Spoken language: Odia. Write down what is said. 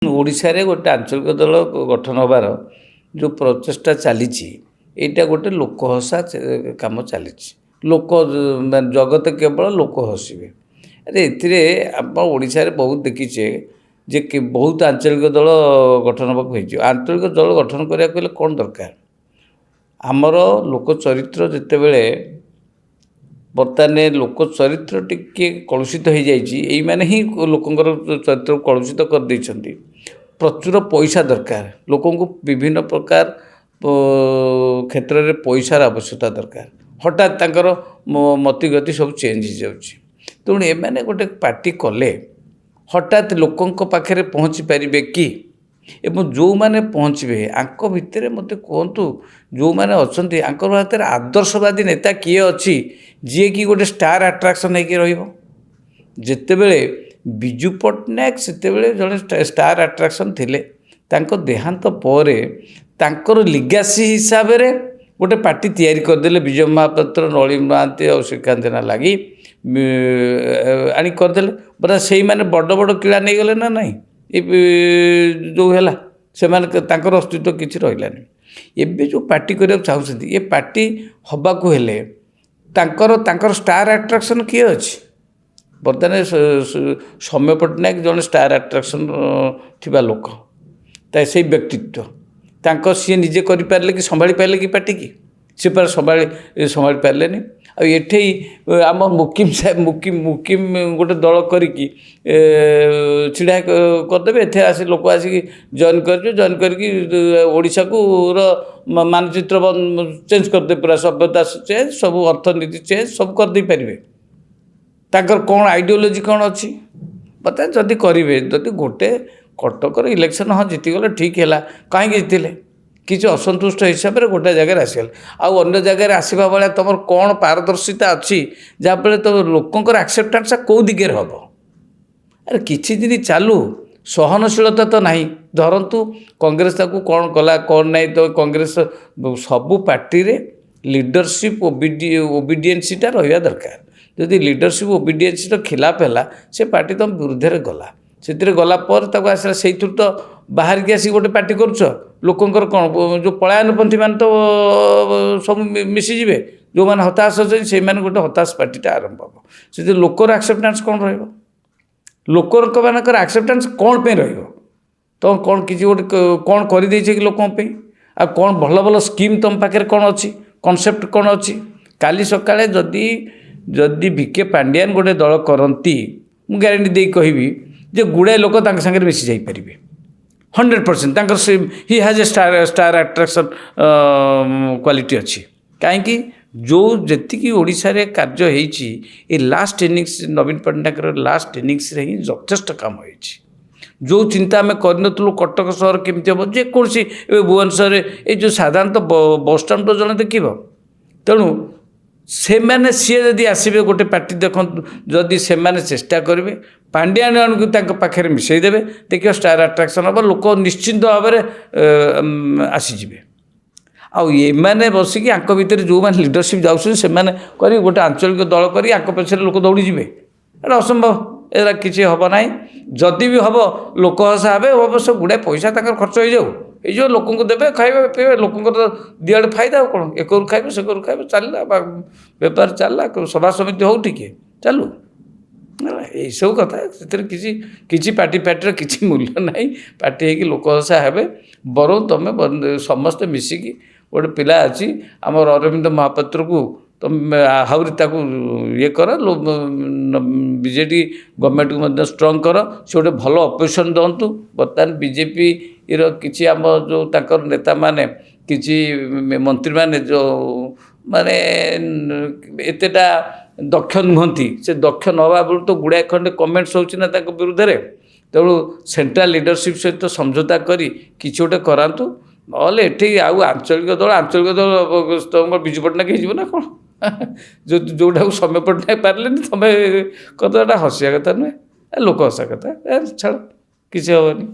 ଓଡ଼ିଶାରେ ଗୋଟେ ଆଞ୍ଚଳିକ ଦଳ ଗଠନ ହେବାର ଯେଉଁ ପ୍ରଚେଷ୍ଟା ଚାଲିଛି ଏଇଟା ଗୋଟେ ଲୋକହସା କାମ ଚାଲିଛି। ଲୋକ ଜଗତ କେବଳ ଲୋକ ହସିବେ। ଆରେ ଏଥିରେ ଆମ ଓଡ଼ିଶାରେ ବହୁତ ଦେଖିଛେ ଯେ ବହୁତ ଆଞ୍ଚଳିକ ଦଳ ଗଠନ ହେବାକୁ ହେଇଯିବ। ଆଞ୍ଚଳିକ ଦଳ ଗଠନ କରିବାକୁ ହେଲେ କ'ଣ ଦରକାର? ଆମର ଲୋକ ଚରିତ୍ର ଯେତେବେଳେ ବର୍ତ୍ତମାନ ଲୋକ ଚରିତ୍ର ଟିକେ କଳୁଷିତ ହୋଇଯାଇଛି, ଏଇମାନେ ହିଁ ଲୋକଙ୍କର ଚରିତ୍ରକୁ କଳୁଷିତ କରିଦେଇଛନ୍ତି। ପ୍ରଚୁର ପଇସା ଦରକାର, ଲୋକଙ୍କୁ ବିଭିନ୍ନ ପ୍ରକାର କ୍ଷେତ୍ରରେ ପଇସାର ଆବଶ୍ୟକତା ଦରକାର। ହଠାତ୍ ତାଙ୍କର ମତିଗତି ସବୁ ଚେଞ୍ଜ ହେଇଯାଉଛି। ତେଣୁ ଏମାନେ ଗୋଟେ ପାର୍ଟି କଲେ ହଠାତ୍ ଲୋକଙ୍କ ପାଖରେ ପହଞ୍ଚି ପାରିବେ କି? ଏବଂ ଯେଉଁମାନେ ପହଞ୍ଚିବେ ଆଙ୍କ ଭିତରେ ମୋତେ କୁହନ୍ତୁ, ଯେଉଁମାନେ ଅଛନ୍ତି ଆଙ୍କର ହାତରେ ଆଦର୍ଶବାଦୀ ନେତା କିଏ ଅଛି ଯିଏକି ଗୋଟେ ଷ୍ଟାର୍ ଆଟ୍ରାକ୍ସନ୍ ହେଇକି ରହିବ? ଯେତେବେଳେ ବିଜୁ ପଟ୍ଟନାୟକ ସେତେବେଳେ ଜଣେ ଷ୍ଟାର୍ ଆଟ୍ରାକ୍ସନ୍ ଥିଲେ, ତାଙ୍କ ଦେହାନ୍ତ ପରେ ତାଙ୍କର ଲିଗାସି ହିସାବରେ ଗୋଟେ ପାର୍ଟି ତିଆରି କରିଦେଲେ। ବିଜୟ ମହାପାତ୍ର, ନଳିନ ମହାନ୍ତି ଆଉ ଶ୍ରୀକାନ୍ତ ଜେନା ଲାଗି ଆଣି କରିଦେଲେ। ବୋଧେ ସେଇମାନେ ବଡ଼ ବଡ଼ କିଳା ନେଇଗଲେ ନା ନାହିଁ? ଯେଉଁ ହେଲା ସେମାନେ ତାଙ୍କର ଅସ୍ତିତ୍ୱ କିଛି ରହିଲାନି। ଏବେ ଯେଉଁ ପାର୍ଟି କରିବାକୁ ଚାହୁଁଛନ୍ତି, ଏ ପାର୍ଟି ହେବାକୁ ହେଲେ ତାଙ୍କର ଷ୍ଟାର୍ ଆଟ୍ରାକ୍ସନ୍ କିଏ ଅଛି? ବର୍ତ୍ତମାନ ସୌମ୍ୟ ପଟ୍ଟନାୟକ ଜଣେ ଷ୍ଟାର୍ ଆଟ୍ରାକ୍ସନ୍ ଥିବା ଲୋକ, ସେଇ ବ୍ୟକ୍ତିତ୍ୱ ସିଏ ନିଜେ କରିପାରିଲେ କି ସମ୍ଭାଳି ପାରିଲେ କି ପାର୍ଟିକି? ସେ ପୁରା ସମ୍ଭାଳି ପାରିଲେନି। ଆଉ ଏଠି ଆମ ମୁକିମ ଗୋଟେ ଦଳ କରିକି ଛିଡ଼ା କରିଦେବେ। ଏଥିରେ ଆସି ଲୋକ ଆସିକି ଜଏନ୍ କରିକି ଓଡ଼ିଶାକୁ ମାନଚିତ୍ର ଚେଞ୍ଜ କରିଦେବେ, ପୁରା ସଭ୍ୟତା ଚେଞ୍ଜ, ସବୁ ଅର୍ଥନୀତି ଚେଞ୍ଜ ସବୁ କରିଦେଇପାରିବେ। ତାଙ୍କର କ'ଣ ଆଇଡ଼ିଓଲୋଜି କ'ଣ ଅଛି? ବର୍ତ୍ତମାନ ଯଦି କରିବେ, ଯଦି ଗୋଟେ କଟକର ଇଲେକ୍ସନ୍ ଜିତିଗଲେ ଠିକ୍ ହେଲା, କାହିଁକି ଜିତିଲେ? କିଛି ଅସନ୍ତୁଷ୍ଟ ହିସାବରେ ଗୋଟେ ଜାଗାରେ ଆସିଗଲେ। ଆଉ ଅନ୍ୟ ଜାଗାରେ ଆସିବା ଭଳିଆ ତୁମର କ'ଣ ପାରଦର୍ଶିତା ଅଛି ଯାହାଫଳରେ ତୁମ ଲୋକଙ୍କର ଆକ୍ସେପ୍ଟାନ୍ସ କେଉଁ ଦିଗରେ ହେବ? ଆରେ କିଛି ଦିନ ଚାଲୁ, ସହନଶୀଳତା ତ ନାହିଁ। ଧରନ୍ତୁ କଂଗ୍ରେସ ତାକୁ କ'ଣ କଲା କ'ଣ ନାହିଁ, ତ କଂଗ୍ରେସ ସବୁ ପାର୍ଟିରେ ଲିଡରସିପ୍ ଓବିଡିଏନ୍ସିଟା ରହିବା ଦରକାର। ଯଦି ଲିଡରସିପ୍ ଓବିଡିଏନ୍ସିର ଖିଲାପ ହେଲା, ସେ ପାର୍ଟି ତୁମ ବିରୁଦ୍ଧରେ ଗଲା। ସେଥିରେ ଗଲା ପରେ ତାକୁ ଆସିଲା, ସେଇଥିରୁ ତ ବାହାରିକି ଆସିକି ଗୋଟେ ପାର୍ଟି କରୁଛ। ଲୋକଙ୍କର କ'ଣ ଯେଉଁ ପଳାୟନପନ୍ଥୀ ମାନେ ତ ସବୁ ମିଶିଯିବେ। ଯେଉଁମାନେ ହତାଶ ଅଛନ୍ତି ସେଇମାନେ ଗୋଟେ ହତାଶ ପାର୍ଟିଟା ଆରମ୍ଭ ହେବ। ସେଥିରେ ଲୋକର ଆକ୍ସେପ୍ଟାନ୍ସ କ'ଣ ରହିବ? ଲୋକମାନଙ୍କର ଆକ୍ସେପ୍ଟାନ୍ସ କ'ଣ ପାଇଁ ରହିବ? ତ କ'ଣ କିଛି ଗୋଟେ କ'ଣ କରିଦେଇଛ କି ଲୋକଙ୍କ ପାଇଁ? ଆଉ କ'ଣ ଭଲ ଭଲ ସ୍କିମ୍ ତୁମ ପାଖରେ କ'ଣ ଅଛି? କନସେପ୍ଟ କ'ଣ ଅଛି? କାଲି ସକାଳେ ଯଦି ଭିକେ ପାଣ୍ଡିଆନ ଗୋଟେ ଦଳ କରନ୍ତି, ମୁଁ ଗ୍ୟାରେଣ୍ଟି ଦେଇ କହିବି ଯେ ଗୁଡ଼ାଏ ଲୋକ ତାଙ୍କ ସାଙ୍ଗରେ ମିଶି ଯାଇପାରିବେ 100%। ତାଙ୍କର he has A star attraction quality ଅଛି। କାହିଁକି? ଯେତିକି ଓଡ଼ିଶାରେ କାର୍ଯ୍ୟ ହେଇଛି, ଏ ଲାଷ୍ଟ ଇନିଂସ ନବୀନ ପଟ୍ଟନାୟକର ଲାଷ୍ଟ ଇନିଂସରେ ହିଁ ଯଥେଷ୍ଟ କାମ ହେଇଛି। ଯେଉଁ ଚିନ୍ତା ଆମେ କରିନଥିଲୁ କଟକ ସହର କେମିତି ହେବ, ଯେକୌଣସି ଏବେ ଭୁବନେଶ୍ୱରରେ ଏଇ ଯେଉଁ ସାଧାରଣତଃ ବସ୍ଷ୍ଟାଣ୍ଡ ଜଣେ ଦେଖିବ। ତେଣୁ ସିଏ ଯଦି ଆସିବେ ଗୋଟେ ପାର୍ଟି, ଦେଖନ୍ତୁ ଯଦି ସେମାନେ ଚେଷ୍ଟା କରିବେ ପାଣ୍ଡିଆନମାନଙ୍କୁ ତାଙ୍କ ପାଖରେ ମିଶାଇ ଦେବେ, ଦେଖିବ ଷ୍ଟାର୍ ଆଟ୍ରାକ୍ସନ୍ ହେବ, ଲୋକ ନିଶ୍ଚିନ୍ତ ଭାବରେ ଆସିଯିବେ। ଆଉ ଏମାନେ ବସିକି ଆଙ୍କ ଭିତରେ ଯେଉଁମାନେ ଲିଡରସିପ୍ ଯାଉଛନ୍ତି ସେମାନେ କରି ଗୋଟେ ଆଞ୍ଚଳିକ ଦଳ କରି ଆଙ୍କ ପଛରେ ଲୋକ ଦୌଡ଼ିଯିବେ, ଏଇଟା ଅସମ୍ଭବ। ଏରା କିଛି ହେବ ନାହିଁ। ଯଦି ବି ହେବ ଲୋକ ହସା ହେବେ, ଅବଶ୍ୟ ଗୁଡ଼ାଏ ପଇସା ତାଙ୍କର ଖର୍ଚ୍ଚ ହେଇଯିବ, ଲୋକଙ୍କୁ ଦେବେ, ଖାଇବେ ପିଇବେ, ଲୋକଙ୍କର ଦିଆଡ଼େ ଫାଇଦା। ଆଉ କ'ଣ, ଏ କରୁ ଖାଇବେ ସେ କରୁ ଖାଇବେ, ଚାଲିଲା ବେପାର ଚାଲିଲା, ସଭା ସମିତି ହଉ ଟିକେ ଚାଲୁ, ଏଇସବୁ କଥା। ସେଥିରେ କିଛି ପାର୍ଟିର କିଛି ମୂଲ୍ୟ ନାହିଁ। ପାର୍ଟି ହେଇକି ଲୋକ ହସା ହେବେ। ବରଂ ତୁମେ ସମସ୍ତେ ମିଶିକି, ଗୋଟେ ପିଲା ଅଛି ଆମର ଅରବିନ୍ଦ ମହାପାତ୍ରକୁ ତୁମେ ଆହୁରି ତାକୁ କର, ବିଜେଡ଼ି ଗଭର୍ଣ୍ଣମେଣ୍ଟକୁ ମଧ୍ୟ ଷ୍ଟ୍ରଙ୍ଗ କର, ସେ ଗୋଟେ ଭଲ ଅପୋଜିସନ୍ ଦିଅନ୍ତୁ। ବର୍ତ୍ତମାନ ବିଜେପିର କିଛି ଆମ ଯେଉଁ ତାଙ୍କର ନେତାମାନେ, କିଛି ମନ୍ତ୍ରୀମାନେ ମାନେ ଏତେଟା ଦକ୍ଷ ନୁହନ୍ତି, ସେ ଦକ୍ଷ ନ ହେବା ବେଳୁ ତ ଗୁଡ଼ାଏ ଖଣ୍ଡେ କମେଣ୍ଟସ୍ ହେଉଛି ନା ତାଙ୍କ ବିରୁଦ୍ଧରେ। ତେଣୁ ସେଣ୍ଟ୍ରାଲ ଲିଡରସିପ୍ ସହିତ ସମଝୋତା କରି କିଛି ଗୋଟେ କରାନ୍ତୁ। ନହେଲେ ଏଠି ଆଉ ଆଞ୍ଚଳିକ ଦଳ ବିଜୁ ପଟ୍ଟନାୟକ ହେଇଯିବ ନା କ'ଣ? ଯେଉଁଟାକୁ ସୌମ୍ୟ ପଟ୍ଟନାୟକ ପାରିଲେନି, ତୁମେ କଥା, ଏଟା ହସିବା କଥା ନୁହେଁ, ଲୋକ ହସିବା କଥା। ଛାଡ଼, କିଛି ହେବନି।